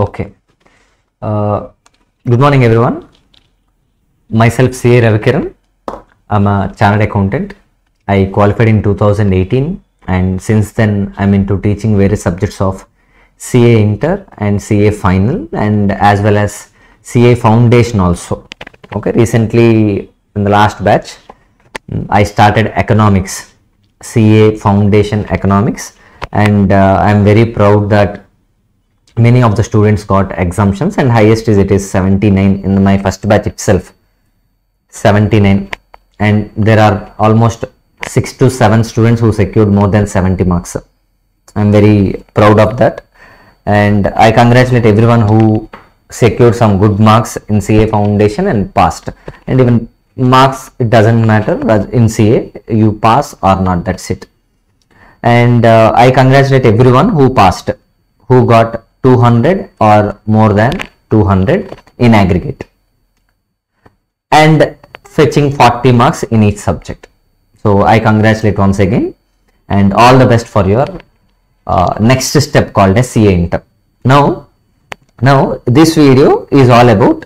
Okay. Good morning, everyone. Myself, CA Ravikiran. I'm a chartered accountant. I qualified in 2018, and since then, I'm into teaching various subjects of CA Inter and CA Final, and as well as CA Foundation also. Okay. Recently, in the last batch, I started economics, CA Foundation Economics, and I'm very proud that many of the students got exemptions, and highest is it is 79 in my first batch itself. 79, and there are almost 6 to 7 students who secured more than 70 marks. I'm very proud of that, and I congratulate everyone who secured some good marks in CA Foundation and passed. And even marks, it doesn't matter in CA, you pass or not, that's it. And I congratulate everyone who passed, who got 200 or more than 200 in aggregate, and fetching 40 marks in each subject. So I congratulate once again, and all the best for your next step called as CA Inter. Now this video is all about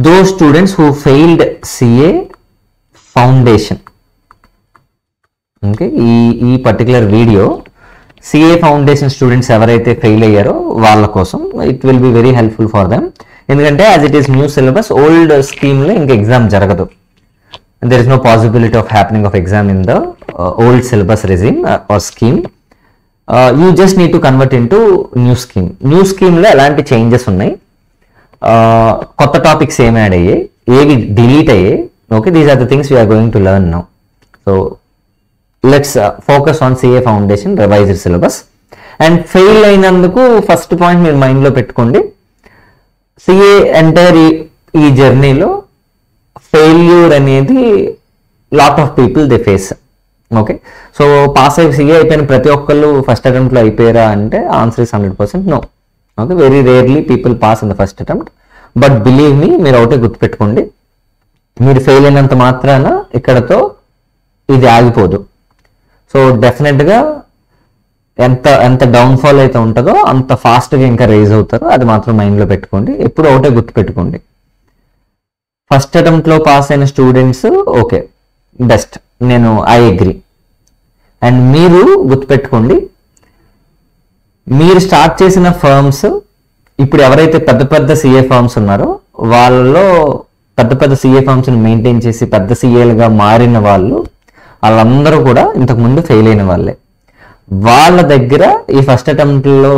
those students who failed CA Foundation. Okay, ఈ particular video CA Foundation students ఎవరైతే fail అయ్యారో వాళ్ళ కోసం it will be very helpful for them. ఎందుకంటే as it is new syllabus, old స్కీమ్లో ఇంకా exam జరగదు. There is no possibility of happening of exam in the old syllabus regime or scheme. You just need to convert in to new scheme. New స్కీమ్లో ఎలాంటి changes ఉన్నాయి, కొత్త topics ఏమి add అయ్యాయి, ఏవి డిలీట్ అయ్యాయి. Okay, these are the things we are going to learn now. So let's focus on CA Foundation revised syllabus. And fail అయినందుకు first point మీరు మైండ్లో పెట్టుకోండి. CA ఎంటైర్ ఈ జర్నీలో ఫెయిల్యూర్ అనేది lot of people they face. Okay, so pass అయ్యి CA అయిపోయిన ప్రతి ఒక్కళ్ళు ఫస్ట్ అటెంప్ట్లో అయిపోయారా అంటే answer is 100% no. Okay, very rarely people pass in the first attempt. But believe me, మీరు ఒకటే గుర్తుపెట్టుకోండి, మీరు ఫెయిల్ అయినంత మాత్రాన ఇక్కడతో ఇది ఆగిపోదు. సో డెఫినెట్గా ఎంత డౌన్ఫాల్ అయితే ఉంటుందో అంత ఫాస్ట్గా ఇంకా రైజ్ అవుతారో అది మాత్రం మైండ్లో పెట్టుకోండి. ఎప్పుడు ఒకటే గుర్తుపెట్టుకోండి, ఫస్ట్ అటెంప్ట్లో పాస్ అయిన స్టూడెంట్స్ ఓకే బెస్ట్, నేను ఐ అగ్రీ. అండ్ మీరు గుర్తుపెట్టుకోండి, మీరు స్టార్ట్ చేసిన ఫర్మ్స్ ఇప్పుడు ఎవరైతే పెద్ద పెద్ద CA ఫర్మ్స్ ఉన్నారో వాళ్ళలో పెద్ద పెద్ద CA ఫర్మ్స్ని మెయింటైన్ చేసి పెద్ద CAలుగా మారిన వాళ్ళందరూ కూడా ఇంతకుముందు ఫెయిల్ అయిన వాళ్ళే. వాళ్ళ దగ్గర ఈ ఫస్ట్ అటెంప్ట్లో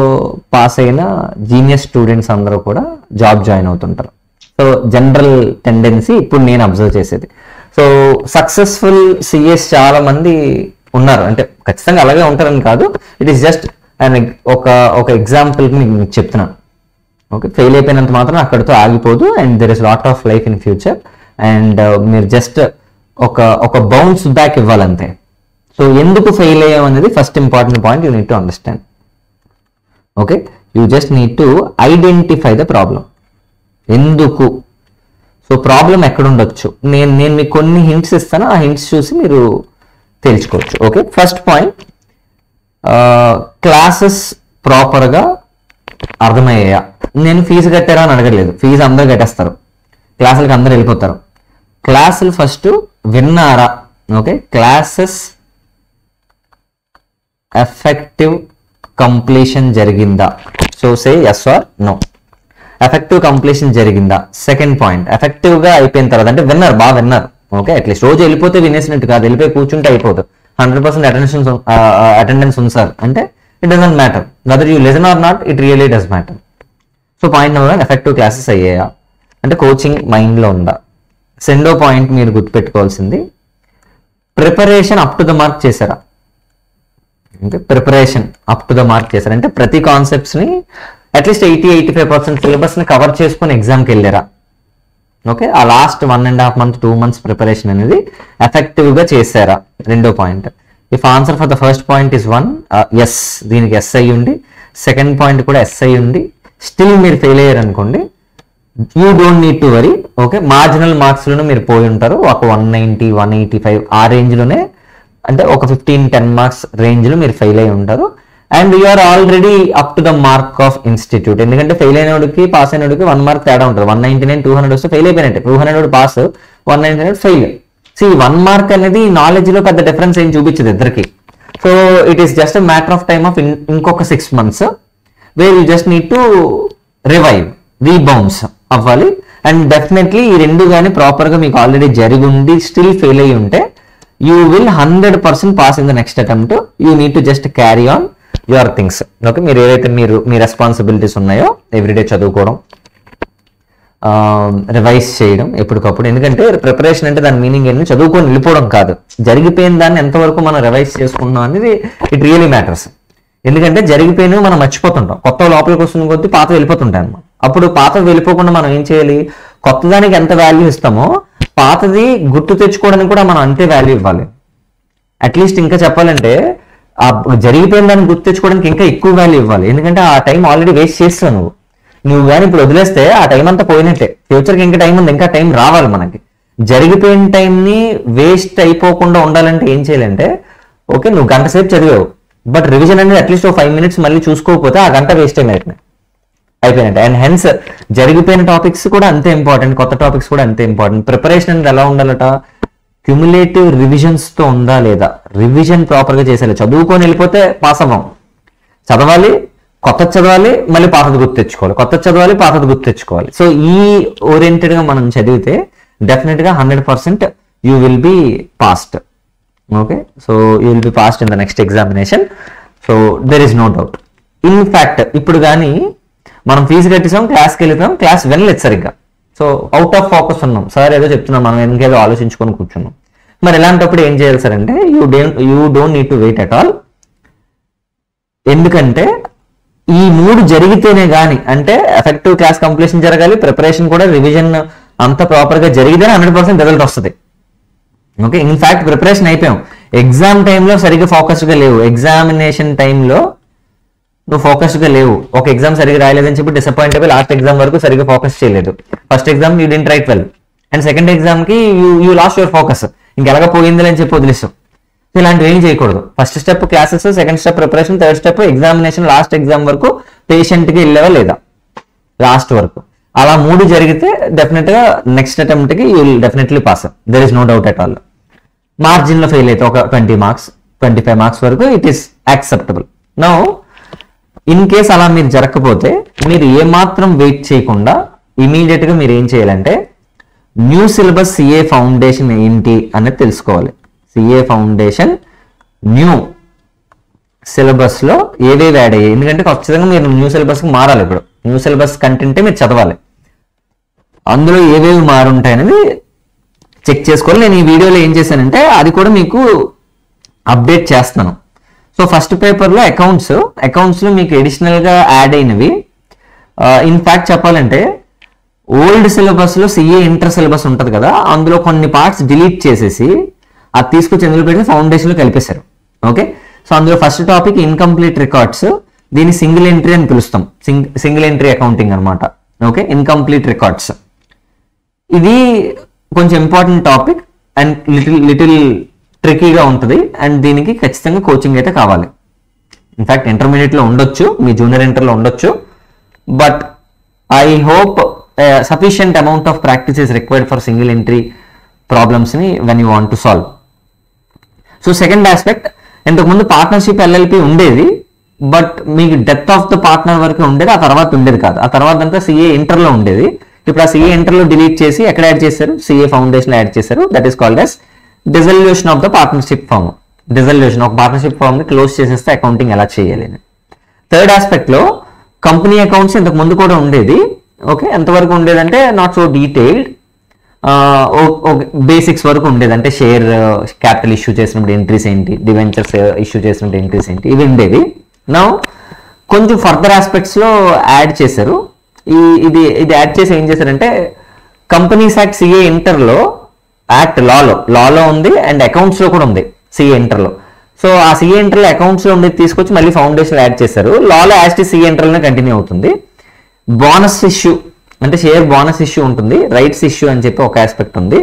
పాస్ అయిన జీనియస్ స్టూడెంట్స్ అందరూ కూడా జాబ్ జాయిన్ అవుతుంటారు. సో జనరల్ టెండెన్సీ ఇప్పుడు నేను అబ్జర్వ్ చేసేది. సో సక్సెస్ఫుల్ CAs చాలా మంది ఉన్నారు, అంటే ఖచ్చితంగా అలాగే ఉంటారని కాదు, ఇట్ ఈస్ జస్ట్ ఒక ఎగ్జాంపుల్కి మీకు చెప్తున్నాను. ఓకే, ఫెయిల్ అయిపోయినంత మాత్రం అక్కడితో ఆగిపోదు, and there is lot of life in future. And మీరు జస్ట్ ఒక బౌన్స్ బ్యాక్ ఇవ్వాలంతే. సో ఎందుకు ఫెయిల్ అయ్యాం అనేది first important point you need to understand. Okay, you just need to identify the problem. ఎందుకు, సో ప్రాబ్లం ఎక్కడ ఉండొచ్చు, నేను మీకు కొన్ని హింట్స్ ఇస్తాను, ఆ హింట్స్ చూసి మీరు తెలుసుకోవచ్చు. ఓకే, ఫస్ట్ పాయింట్, క్లాసెస్ ప్రాపర్గా అర్థమయ్యాయా. నేను ఫీజు కట్టారా అని అడగలేదు, ఫీజు అందరూ కట్టేస్తారు, క్లాసులకు అందరూ వెళ్ళిపోతారు. క్లాసులు ఫస్ట్ విన్నారా. ఓకే, క్లాసెస్ ఎఫెక్టివ్ కంప్లీషన్ జరిగిందా. So say yes or no. Effective completion జరిగిందా. సెకండ్ పాయింట్, ఎఫెక్టివ్గా అయిపోయిన తర్వాత అంటే విన్నారు, బాగా విన్నారు. ఓకే, అట్లీస్ట్ రోజు వెళ్ళిపోతే వినేసినట్టు కాదు, వెళ్ళిపోయి కూర్చుంటే అయిపోదు. 100% అటెండెన్స్ ఉంది సార్ అంటే it doesn't matter whether you listen or not, it really does matter. So point number 1, effective classes అయ్యాయా అంటే కోచింగ్ మైండ్లో ఉందా. సెండో పాయింట్ మీరు గుర్తుపెట్టుకోవాల్సింది, preparation up to the mark చేశారా. అంటే preparation up to the mark చేశారా అంటే ప్రతి కాన్సెప్ట్స్ని అట్లీస్ట్ 80-85% సిలబస్ని కవర్ చేసుకొని ఎగ్జామ్కి వెళ్ళారా. ఓకే, ఆ లాస్ట్ 1.5 month 2 months ప్రిపరేషన్ అనేది ఎఫెక్టివ్గా చేశారా. రెండో point, if answer for the first point is 1, yes, దీనికి ఎస్ అయ్యి ఉండి, సెకండ్ పాయింట్ కూడా ఎస్ అయ్యి ఉండి, స్టిల్ మీరు ఫెయిల్ అయ్యారు అనుకోండి, you don't need to worry. Okay, marginal మార్క్స్లోనే మీరు పోయి ఉంటారు, ఒక 190, 185 ఆ రేంజ్లోనే, అంటే ఒక 15-10 మార్క్స్ రేంజ్లో మీరు ఫెయిల్ అయి ఉంటారు. And you are already up to the mark of institute. ఎందుకంటే ఫెయిల్ అయినోడికి పాస్ అయినోడికి 1 మార్క్ తేడా ఉంటుంది. 199 200 వస్తే ఫెయిల్ అయిపోయినట్టే. 200 పాస్, 199 ఫెయిల్. సో ఈ 1 మార్క్ అనేది నాలెడ్జ్ లో పెద్ద డిఫరెన్స్ ఏం చూపించదు ఇద్దరికి. So it is just matter of time of ఇంకొక 6 months where you just need to rebounds అవ్వాలి. అండ్ డెఫినెట్లీ ఈ రెండు కానీ ప్రాపర్ గా మీకు ఆల్రెడీ జరిగి ఉండి స్టిల్ ఫెయిల్ అయ్యి ఉంటే you will 100% pass in the next attempt. You need to just carry on your things. Okay, మీరు ఏవైతే మీ రెస్పాన్సిబిలిటీస్ ఉన్నాయో ఎవ్రీడే చదువుకోవడం, రివైజ్ చేయడం ఎప్పటికప్పుడు. ఎందుకంటే ప్రిపరేషన్ అంటే దాని మీనింగ్ ఏంటంటే చదువుకొని వెళ్ళిపోవడం కాదు, జరిగిపోయిన దాన్ని ఎంతవరకు మనం రివైజ్ చేసుకుంటున్నాం అనేది ఇట్ రియలీ మ్యాటర్స్. ఎందుకంటే జరిగిపోయినవి మనం మర్చిపోతుంటాం, కొత్త లోపలికి వస్తున్న కొద్దీ పాత వెళ్ళిపోతుంటాయి అన్నమాట. అప్పుడు పాత వెళ్ళిపోకుండా మనం ఏం చేయాలి, కొత్త దానికి ఎంత వాల్యూ ఇస్తామో పాతది గుర్తు తెచ్చుకోవడానికి కూడా మనం అంతే వాల్యూ ఇవ్వాలి. అట్లీస్ట్ ఇంకా చెప్పాలంటే ఆ జరిగిపోయిన దాన్ని గుర్తు తెచ్చుకోవడానికి ఇంకా ఎక్కువ వాల్యూ ఇవ్వాలి. ఎందుకంటే ఆ టైం ఆల్రెడీ వేస్ట్ చేస్తావు నువ్వు కానీ ఇప్పుడు వదిలేస్తే ఆ టైం అంతా పోయినట్టే. ఫ్యూచర్కి ఇంకా టైం ఉంది, ఇంకా టైం రావాలి మనకి. జరిగిపోయిన టైంని వేస్ట్ అయిపోకుండా ఉండాలంటే ఏం చేయాలంటే, ఓకే నువ్వు గంట సేపు చదివావు, బట్ రివిజన్ అనేది అట్లీస్ట్ 5 minutes మళ్ళీ చూసుకోకపోతే ఆ గంట వేస్ట్ అయిపోయినట్టు. అండ్ హెన్స్ జరిగిపోయిన టాపిక్స్ కూడా అంతే ఇంపార్టెంట్, కొత్త టాపిక్స్ కూడా అంతే ఇంపార్టెంట్. ప్రిపరేషన్ అనేది ఎలా ఉండాలట, క్యుములేటివ్ రివిజన్స్ తో ఉందా లేదా, రివిజన్ ప్రాపర్ గా చేసేయాలి. చదువుకొని వెళ్ళిపోతే పాస్ అవ్వం, చదవాలి, కొత్త చదవాలి, మళ్ళీ పాతది గుర్తు తెచ్చుకోవాలి, కొత్త చదవాలి, పాతది గుర్తు తెచ్చుకోవాలి. సో ఈ ఓరియంటెడ్ గా మనం చదివితే డెఫినెట్ గా 100% you will be passed. Okay, so you will be passed in the next examination. So there is no doubt. In fact ఇప్పుడు కానీ మనం ఫీజు కట్టేసాం, క్లాస్కి వెళ్ళిపోయాం, క్లాస్ వినలేదు సరిగ్గా. సో అవుట్ ఆఫ్ ఫోకస్ ఉన్నాం, సార్ ఏదో చెప్తున్నాం, మనం ఇంకేదో ఆలోచించుకొని కూర్చున్నాం. మరి ఇలాంటప్పుడు ఏం చేయాలి సార్ అంటే, you don't need to wait at all. ఎందుకంటే ఈ 3 జరిగితేనే కానీ, అంటే ఎఫెక్టివ్ క్లాస్ కంప్లీషన్ జరగాలి, ప్రిపరేషన్ కూడా రివిజన్ అంత ప్రాపర్ గా జరిగితేనే 100% రిజల్ట్ వస్తుంది. ఓకే, ఇన్ఫాక్ట్ ప్రిపరేషన్ అయిపోయాం, ఎగ్జామ్ టైంలో సరిగ్గా ఫోకస్డ్గా లేవు, ఎగ్జామినేషన్ టైంలో నువ్వు ఫోకస్డ్గా లేవు, ఒక ఎగ్జామ్ సరిగ్గా రాయలేదని చెప్పి డిసప్పాయింట్ అయిపోయి లాస్ట్ ఎగ్జామ్ వరకు సరిగ్గా ఫోకస్ చేయలేదు. First exam you didn't right well, and second exam కి యూ లాస్ట్ యువర్ ఫోకస్, ఇంకెలాగా పోయిందని చెప్పి వదిలేస్తాం. ఇలాంటివి ఏం చేయకూడదు. First step classes, second step preparation, third step examination, last exam వరకు పేషెంట్ గా వెళ్ళావా లేదా లాస్ట్ వరకు. అలా 3 జరిగితే డెఫినెట్ గా నెక్స్ట్ అటెంప్ట్ కి you will definitely pass, there is no doubt at all. Margin లో ఫెయిల్ అయితే ఒక 20 marks 25 marks వరకు it is acceptable. Now in case అలా మీరు జరగకపోతే మీరు ఏమాత్రం వెయిట్ చేయకుండా ఇమీడియట్ గా మీరు ఏం చేయాలంటే, న్యూ సిలబస్ సిఏ ఫౌండేషన్ ఏంటి అనేది తెలుసుకోవాలి. సిఏ ఫౌండేషన్ న్యూ సిలబస్ లో ఏవేవి యాడ్ అయ్యాయి, ఎందుకంటే ఖచ్చితంగా మీరు న్యూ సిలబస్ కి మారాలి. ఇప్పుడు న్యూ సిలబస్ కంటెంటే మీరు చదవాలి, అందులో ఏవేవి మారుంటాయి అనేది చెక్ చేసుకోవాలి. నేను ఈ వీడియోలో ఏం చేశానంటే అది కూడా మీకు అప్డేట్ చేస్తాను. సో ఫస్ట్ పేపర్లో అకౌంట్స్ లో మీకు అడిషనల్ గా యాడ్ అయినవి, ఇన్ఫాక్ట్ చెప్పాలంటే ఓల్డ్ సిలబస్ లో సిఏ ఇంటర్ సిలబస్ ఉంటుంది కదా, అందులో కొన్ని పార్ట్స్ డిలీట్ చేసేసి అది తీసుకొచ్చి ఎందులో పెట్టి ఫౌండేషన్ లో కలిపేశారు. ఓకే, సో అందులో ఫస్ట్ టాపిక్ ఇన్కంప్లీట్ రికార్డ్స్, దీన్ని సింగిల్ ఎంట్రీ అని పిలుస్తాం, సింగిల్ ఎంట్రీ అకౌంటింగ్ అనమాట. ఓకే, ఇన్కంప్లీట్ రికార్డ్స్ ఇది కొంచెం ఇంపార్టెంట్ టాపిక్ అండ్ లిటిల్ ట్రికీగా ఉంటుంది, అండ్ దీనికి ఖచ్చితంగా కోచింగ్ అయితే కావాలి. ఇన్ఫాక్ట్ ఇంటర్మీడియట్ లో ఉండొచ్చు, మీ జూనియర్ ఇంటర్లో ఉండొచ్చు, but I hope sufficient amount of practice is required for single entry problems ని when you want to solve. So second aspect, ఇంతకుముందు పార్ట్నర్షిప్ ఎల్ఎల్పి ఉండేది, బట్ మీకు డెత్ ఆఫ్ ద పార్ట్నర్ వరకు ఉండేది, ఆ తర్వాత ఉండేది కాదు. ఆ తర్వాత అంతా సిఏ ఇంటర్లో ఉండేది. ఇప్పుడు ఆ సిఏ ఇంటర్లో డిలీట్ చేసి ఎక్కడ యాడ్ చేశారు, సిఏ ఫౌండేషన్ యాడ్ చేశారు. That is called as dissolution of the partnership firm. Dissolution, ఒక పార్ట్నర్షిప్ ఫామ్ ని క్లోజ్ చేసేస్తే అకౌంటింగ్ ఎలా చేయాలి. థర్డ్ ఆస్పెక్ట్ లో కంపెనీ అకౌంట్స్ ఇంతకు ముందు కూడా ఉండేది. ఓకే, ఎంతవరకు ఉండేదంటే నాట్ సో డీటెయిల్డ్, బేసిక్స్ వరకు ఉండేది. అంటే షేర్ క్యాపిటల్ ఇష్యూ చేసినప్పుడు ఎంట్రీస్ ఏంటి, డివెంచర్స్ ఇష్యూ చేసినప్పుడు ఎంట్రీస్ ఏంటి, ఇవి ఉండేవి. నౌ కొంచెం ఫర్దర్ ఆస్పెక్ట్స్ లో యాడ్ చేశారు. ఇది యాడ్ చేసి ఏం చేశారంటే, కంపెనీస్ యాక్ట్ సిఏ ఇంటర్లో యాక్ట్ లాలో ఉంది, అండ్ అకౌంట్స్ లో కూడా ఉంది సిఏ ఇంటర్లో. సో ఆ సిఏ ఇంటర్లో అకౌంట్స్ లో ఉండేది తీసుకొచ్చి మళ్ళీ ఫౌండేషన్ యాడ్ చేశారు. లాలో యాజ్ సిఏ ఇంటర్లోనే కంటిన్యూ అవుతుంది. బోనస్ ఇష్యూ అంటే షేర్ బోనస్ ఇష్యూ ఉంటుంది, రైట్స్ ఇష్యూ అని చెప్పి ఒక ఆస్పెక్ట్ ఉంది,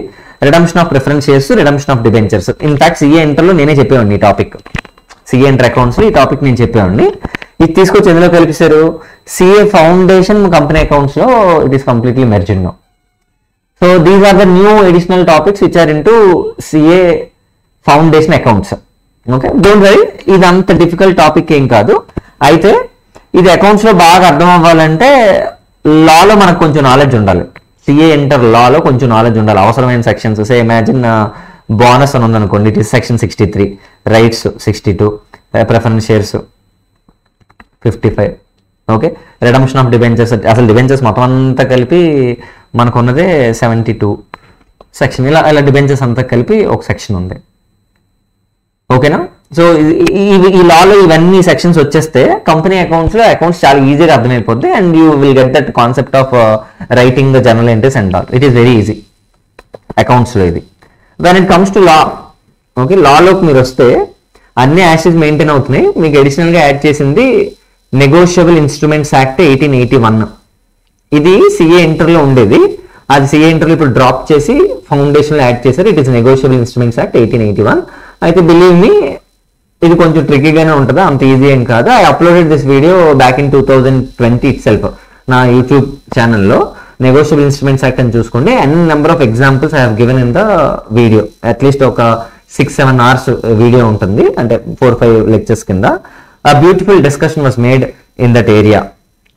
redemption of preference shares, redemption of debentures. In fact CA ఇంటర్లో నేనే చెప్పేవాడిని ఈ టాపిక్. సిఏ ఇంటర్ అకౌంట్స్ ఈ టాపిక్ నేను చెప్పామండి. ఇది తీసుకొచ్చి ఎందులో కల్పిస్తారు, సిఏ ఫౌండేషన్ కంపెనీ అకౌంట్స్ లో it is completely merged now. So these are the new additional topics which are into CA foundation accounts. Okay, don't worry, ఇది అంత డిఫికల్ట్ టాపిక్ ఏం కాదు. అయితే ఇది అకౌంట్స్ లో బాగా అర్థం అవ్వాలంటే లాలో మనకు కొంచెం నాలెడ్జ్ ఉండాలి. సిఏ ఇంటర్ లాలో కొంచెం నాలెడ్జ్ ఉండాలి, అవసరమైన సెక్షన్స్. సే ఇమాజిన్ బోనస్ అని ఉందనుకోండి, it is section 63, rights 62, preference shares 55. Okay, redemption of debentures, అసలు డిబెంచర్స్ మొత్తం అంతా కలిపి మనకున్నదే 72 సెక్షన్. ఇలా డిబెంచర్స్ అంతా కలిపి ఒక సెక్షన్ ఉంది. ఓకేనా? సో ఈ లాలో ఇవన్నీ సెక్షన్స్ వచ్చేస్తే కంపెనీ అకౌంట్స్ లో అకౌంట్స్ చాలా ఈజీగా అర్థమైపోద్ది and you will get that concept of writing the journal entries and all. It is very easy accounts లో ఇది. When it comes to law, okay, లాలోకి మీరు వస్తే అన్ని యాషెస్ మెయింటైన్ అవుతున్నాయి. మీకు అడిషనల్ గా యాడ్ చేసింది నెగోషియబుల్ ఇన్స్ట్రుమెంట్స్ యాక్ట్ 1881. ఇది సిఏ ఇంటర్ లో ఉండేది, అది సిఏ ఇంటర్ లో ఇప్పుడు డ్రాప్ చేసి ఫౌండేషన్ లో యాడ్ చేశారు. It is negotiable instruments act 1881. అయితే బిలీవ్ మీ ఇది కొంచెం ట్రిక్కీగానే ఉంటుందా, అంత ఈజీ ఏం కాదు. I uploaded this video back in 2020 it self నా యూట్యూబ్ ఛానల్లో. నెగోషియబుల్ ఇన్స్ట్రుమెంట్స్ యాక్ట్ అని చూసుకోండి. అన్ని number of examples I have given in the video. At least ఒక 6-7 hours వీడియో ఉంటుంది, అంటే 4-5 లెక్చర్స్ కింద. A beautiful discussion was made in that area.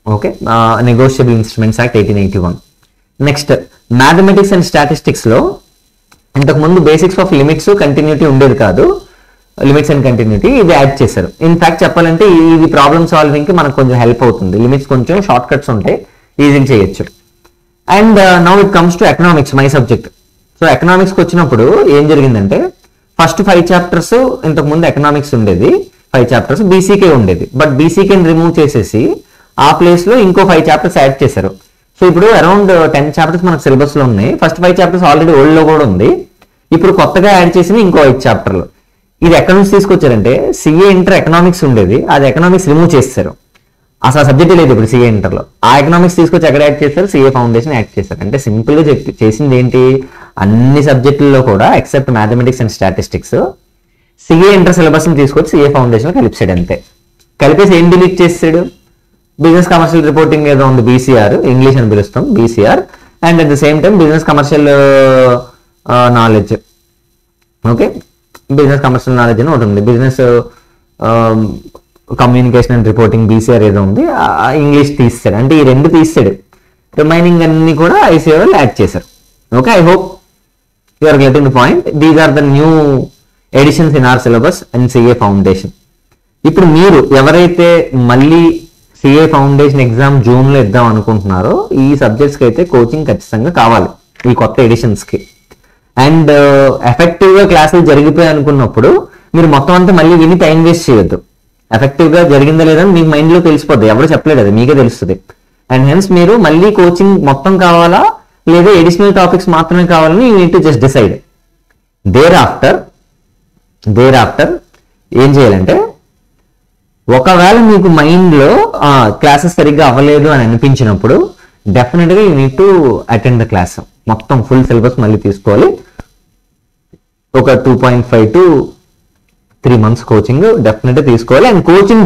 Okay, negotiable instruments act 1881. Next, mathematics and statistics లో ఇంతకు ముందు బేసిక్స్ ఆఫ్ లిమిట్స్ కంటిన్యూటీ ఉండేది కాదు, limits and continuity ఇది యాడ్ చేశారు. ఇన్ఫాక్ట్ చెప్పాలంటే ఇది ప్రాబ్లమ్ సాల్వింగ్ కి మనకు కొంచెం హెల్ప్ అవుతుంది. లిమిట్స్ కొంచెం షార్ట్ కట్స్ ఉంటాయి, ఈజీగా చేయొచ్చు. And now it comes to economics, my subject. So ఎకనామిక్స్కి వచ్చినప్పుడు ఏం జరిగిందంటే ఫస్ట్ 5 chapters ఇంతకు ముందు ఎకనామిక్స్ ఉండేది, 5 chapters బీసీకే ఉండేది. బట్ బీసీకేని రిమూవ్ చేసేసి ఆ ప్లేస్ లో ఇంకో 5 chapters యాడ్ చేశారు. సో ఇప్పుడు అరౌండ్ 10 chapters మనకు సిలబస్ లో ఉన్నాయి. ఫస్ట్ 5 chapters ఆల్రెడీ ఓల్డ్ లో కూడా ఉంది. ఇప్పుడు కొత్తగా యాడ్ చేసిన ఇంకో 5 chapters. ఇది ఎక్కడి నుంచి తీసుకొచ్చారంటే సిఏ ఇంటర్ ఎకనామిక్స్ ఉండేది, అది ఎకనామిక్స్ రిమూవ్ చేస్తారు. అసలు సబ్జెక్ట్ లేదు ఇప్పుడు సిఏ ఇంటర్ లో. ఆ ఎకనామిక్స్ తీసుకొచ్చి ఎక్కడ యాడ్ చేస్తారు, సిఏ ఫౌండేషన్ యాడ్ చేస్తారు. అంటే సింపుల్ గా చేసింది ఏంటి, అన్ని సబ్జెక్టుల్లో కూడా except mathematics and statistics CA inter syllabus ని తీసుకొచ్చి సిఏ ఫౌండేషన్ కలిపిసాడు. అంతే, కలిపేసి ఏం డిలీట్ చేసాడు, బిజినెస్ కమర్షియల్ రిపోర్టింగ్ ఏదో ఉంది బీసీఆర్, ఇంగ్లీష్ అని పిలుస్తాం BCR, and at the same time business commercial knowledge. Okay, business commercial knowledge అని ఒకటి ఉంది, business communication and reporting BCR ఏదో ఉంది, ఇంగ్లీష్ తీసాడు. అంటే ఈ 2 తీసాడు, రిమైనింగ్ అన్ని కూడా ఐసీఏ వాళ్ళు యాడ్ చేశారు. Okay, I hope you are getting the point. These are the new editions in our syllabus and CA foundation. ఇప్పుడు మీరు ఎవరైతే మళ్ళీ సిఏ ఫౌండేషన్ ఎగ్జామ్ జూన్ లో ఇద్దాం అనుకుంటున్నారో ఈ సబ్జెక్ట్స్కి అయితే కోచింగ్ ఖచ్చితంగా కావాలి ఈ కొత్త ఎడిషన్స్ కి. అండ్ ఎఫెక్టివ్ గా క్లాసులు జరిగిపోయాయి అనుకున్నప్పుడు మీరు మొత్తం అంతా మళ్ళీ విని టైం వేస్ట్ చేయొద్దు. ఎఫెక్టివ్ గా జరిగిందా లేదా మీకు మైండ్ లో తెలిసిపోద్ది, ఎవరు చెప్పలేదు, అది మీకే తెలుస్తుంది. అండ్ హెన్స్ మీరు మళ్ళీ కోచింగ్ మొత్తం కావాలా లేదా ఎడిషనల్ టాపిక్స్ మాత్రమే కావాలని you need to just decide. Thereafter ఏం చేయాలంటే, ఒకవేళ మీకు మైండ్ లో క్లాసెస్ సరిగ్గా అవ్వలేదు అని అనిపించినప్పుడు డెఫినెట్ గా you need to attend the class. మొత్తం ఫుల్ సిలబస్ మళ్ళీ తీసుకోవాలి. ఒక 2.5 to 3 months కోచింగ్ డెఫినెట్ గా తీసుకోవాలి. అండ్ కోచింగ్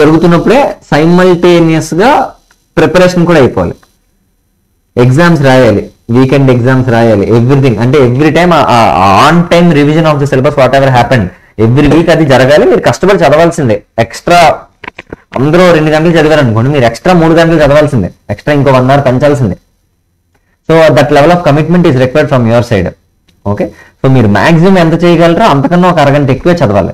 జరుగుతున్నప్పుడే సైమల్టేనియస్ గా ప్రిపరేషన్ కూడా అయిపోవాలి. ఎగ్జామ్స్ రాయాలి, వీకెండ్ ఎగ్జామ్స్ రాయాలి, ఎవ్రీథింగ్. అంటే every time on time revision of the syllabus what ever happen every week అది జరగాలి. మీరు కష్టపడి చదవాల్సిందే. ఎక్స్ట్రా అందరూ 2 గంటలు చదివారు అనుకోండి, మీరు ఎక్స్ట్రా 3 గంటలు చదవాల్సిందే, ఎక్స్ట్రా ఇంకో 1 hour పెంచాల్సిందే. So that level of commitment is required from your side. Okay, so మీరు మాక్సిమం ఎంత చేయగలరో అంతకన్నా ఒక అరగంట ఎక్కువే చదవాలి.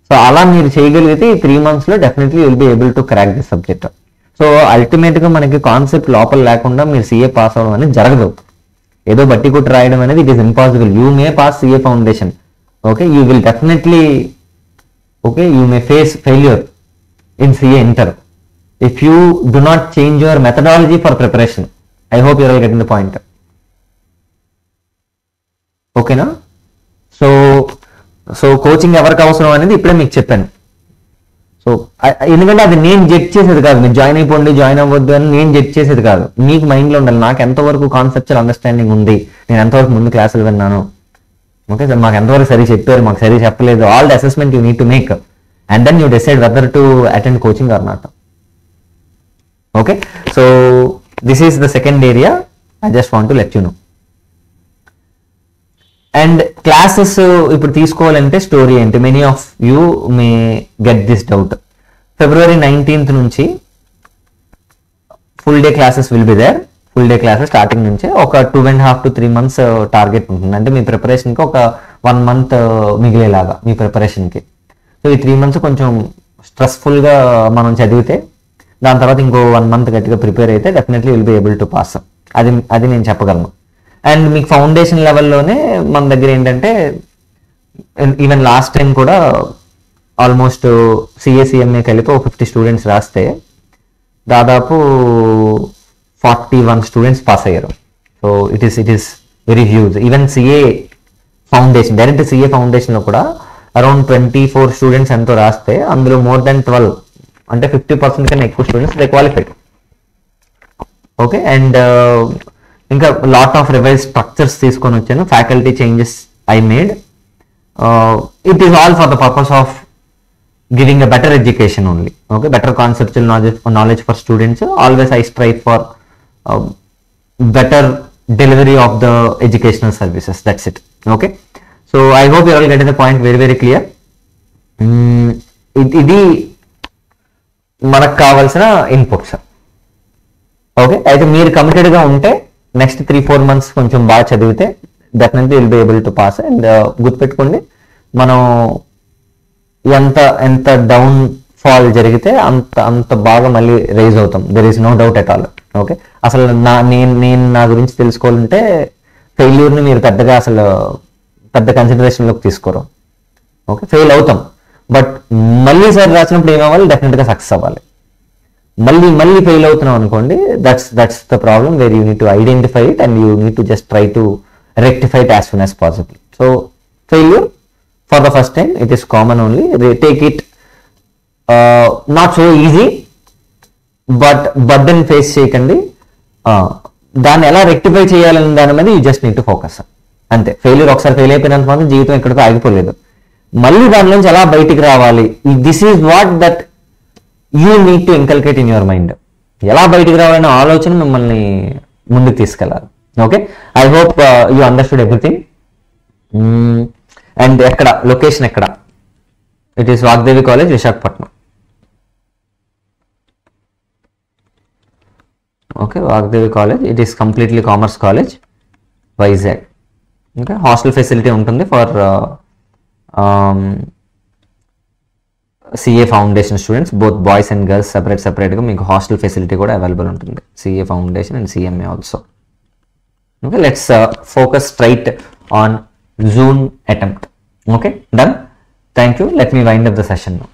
సో అలా మీరు చేయగలిగితే ఈ 3 months లో definitely will be able to crack this subject. So ultimate గా మనకి కాన్సెప్ట్ లోపల లేకుండా మీరు సిఏ పాస్ అవ్వడం అనేది జరగదు. ఏదో బట్టి కొట్టి రాయడం అనేది it is impossible. You may pass CA foundation. Okay, you will definitely you may face failure in CA Inter if you do not change your methodology for preparation. I hope you are all getting the point. Okay na? So coaching ఎవరికి అవసరం అనేది ఇప్పుడే మీకు చెప్పాను. So ఎందుకంటే అది నేను judge చేసేది కాదు, మీరు జాయిన్ అయిపోండి జాయిన్ అవ్వద్దు అని నేను జడ్జ్ చేసేది కాదు. మీకు మైండ్లో ఉండాలి నాకు ఎంతవరకు కాన్సెప్చువల్ అండర్స్టాండింగ్ ఉంది, నేను ఎంతవరకు ముందు క్లాసులు విన్నాను, ఓకే, సార్ మాకు ఎంతవరకు సరి చెప్పారు, మాకు సరి చెప్పలేదు, all the assessment you need to make and then you decide whether to attend coaching or not. Okay, so this is the second area I just want to let you know. And classes ఇప్పుడు తీసుకోవాలంటే story ఏంటి, many of you may get this doubt. February 19th నుంచి full day classes will be there. Full day classes starting నుంచే ఒక 2.5 to 3 months target ఉంటుంది. అంటే మీ ప్రిపరేషన్కి ఒక 1 month మిగిలేలాగా మీ ప్రిపరేషన్కి. So ఈ 3 months కొంచెం స్ట్రెస్ఫుల్గా మనం చదివితే దాని తర్వాత ఇంకో 1 month గట్టిగా ప్రిపేర్ అయితే definitely will be able to pass. అది నేను చెప్పగలను. అండ్ మీకు ఫౌండేషన్ లెవెల్లోనే మన దగ్గర ఏంటంటే ఈవెన్ లాస్ట్ టైం కూడా ఆల్మోస్ట్ సిఏ కలిపి ఒక 50 స్టూడెంట్స్ రాస్తే దాదాపు 41 స్టూడెంట్స్ పాస్ అయ్యారు. So it is very huge. Even CA foundation, direct CA ఫౌండేషన్లో కూడా అరౌండ్ 24 స్టూడెంట్స్ ఎంతో రాస్తే అందులో మోర్ దెన్ 12 అంటే 50% కన్నా ఎక్కువ students they qualified. Okay, and ఇంకా లాట్ ఆఫ్ రివైజ్ స్ట్రక్చర్స్ తీసుకొని వచ్చాను. Faculty changes I made. It is all for the purpose of giving a better education only. Okay, better conceptual knowledge for students. Always I strive for better delivery of the educational services. That's it. Okay, so I hope you all getting the point very very clear. ఇది మనకు కావాల్సిన inputs. Okay, అయితే మీరు కమిటెడ్గా ఉంటే next 3-4 months కొంచెం బాగా చదివితే definitely will be able to pass. And గుర్తుపెట్టుకోండి, మనం ఎంత డౌన్ ఫాల్ జరిగితే అంత బాగా మళ్ళీ రైజ్ అవుతాం. There is no doubt at all. Okay, అసలు నేను నా గురించి తెలుసుకోవాలంటే ఫెయిల్యూర్ని మీరు పెద్ద కన్సిడరేషన్లోకి తీసుకోరు. ఓకే, ఫెయిల్ అవుతాం, బట్ మళ్ళీ సార్ రాసినప్పుడు ఏమవ్వాలి, డెఫినెట్గా సక్సెస్ అవ్వాలి. మళ్ళీ ఫెయిల్ అవుతున్నాం అనుకోండి, that's the problem where you need to identify it and you need to just try to rectify it as soon as possible. So failure for the first time, it is common only. They take it not so easy, but burden face చేయకండి. దాన్ని ఎలా rectify చేయాలని దాని మీద you just need to focus. అంతే. Failure ఒకసారి fail అయిపోయినంత మాత్రం జీవితం ఎక్కడితో ఆగిపోలేదు. మళ్ళీ దాని నుంచి ఎలా బయటికి రావాలి, this is what that you need to inculcate in your mind. ఎలా బయటికి రావాలనే ఆలోచన మిమ్మల్ని ముందుకు తీసుకెళ్ళాలి. Okay, I hope you understood everything. And ఎక్కడ లొకేషన్ ఎక్కడ, it is Vagdevi college, Visakhapatnam. Okay, Vagdevi college, it is completely commerce college, Vizag. Okay, hostel facility ఉంటుంది for CA foundation students, both boys and girls సెపరేట్గా మీకు హాస్టల్ ఫెసిలిటీ కూడా available ఉంటుంది. CA foundation and CMA also. Okay, let's focus straight on Zoom attempt. Okay, done. Thank you. Let me wind up the session now.